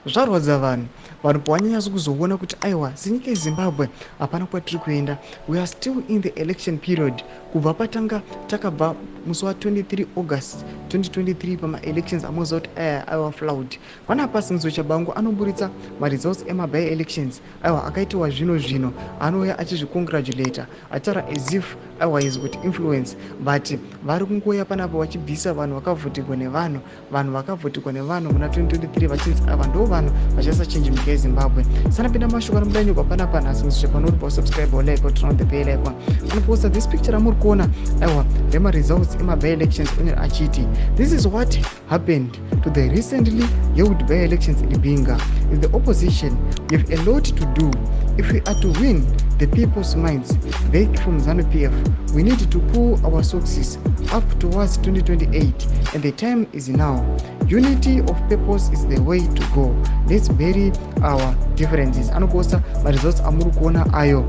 zvarwadza vanhu pawanyanyasa kuzoona kuti aiwa senyika yeZimbabwe hapana kwatiri kuenda. We are still in the election period. Kubva patanga takabva musi wa23 August 2023 pama-elections amoziva kuti aiwa flout. Panapa Sinzo Tshabangu anoburitsa ma-results ema-by elections aiwa akaitiwa zvino anouya achizvicongratulata achitaura as if aiwa is kuti influence, but vari kungoya panapa vachibvisa vanhu vakavhotirwa nevanhu muna 2023 vachinzi ava ndo vanhu vachaisa change munyika yeZimbabwe. Sanapinda mashoko anobudanyikwa panapa nhasi panori pasubscribe or like or turn on the bell icon. Anoposta this picture amuri kuona aiwa rema-results ema-by elections onye achiti this is what happened to the recently held by elections in Binga. As the opposition, we have a lot to do. If we are to win the people's minds back from ZANU-PF, we need to pull our sources up towards 2028, and the time is now. Unity of purpose is the way to go. Let's bury our differences. Anoposta ma-results amuri kuona ayo.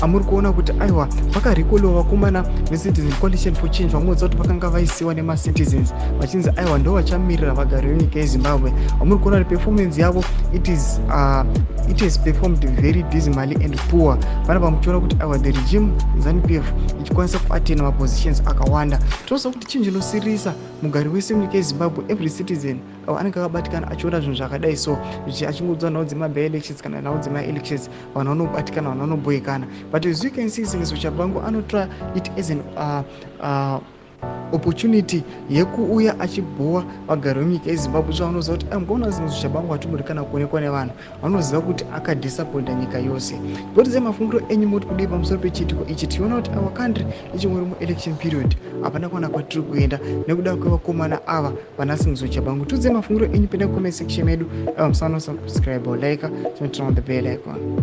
Amuri kuona kuti aiwa vakarikoliwa vakomana veCitizen Coalition for Change vamodza kuti vakanga vaisiwa nema-citizens vachinzi aiwa ndo vachamirira vagari venyika yeZimbabwe. Amuri kuona kuti performance yavo it has performed very dismally and poor. Panapa muchiona kuti aiwa the regime ZANU-PF ichikwanisa kuatena mapositions akawanda. Tosa kuti chinhu chinosirisa mugari wese munyika yeZimbabwe, every citizen anenge akabatikana achiona zvinhu zvakadai so achingodzwa nhau dzema-by elections kana nhau dzema-elections vanhu vanobatikana vanhu vanoboyekana. But as you can see, Sinzo Tshabangu anotra it as an opportunity yekuuya achibhuwa vagari venyika yeZimbabwe zvavanoziva kuti mukaona Sinzo Tshabangu atumurikana kuonekwa nevanhu vanoziva kuti akadhisapointa nyika yose. Ndotize mafungiro enyu moti kudii pamusoro pechiitiko ichi. Tiona kuti our country ichingori mu-election period hapana kuona kwatiri kuenda nekuda kwevakomana ava vana Sinzo Tshabangu. Tiudze mafungiro enyu pene comment section medu. Musana subscribe or like, turn on the bell icon.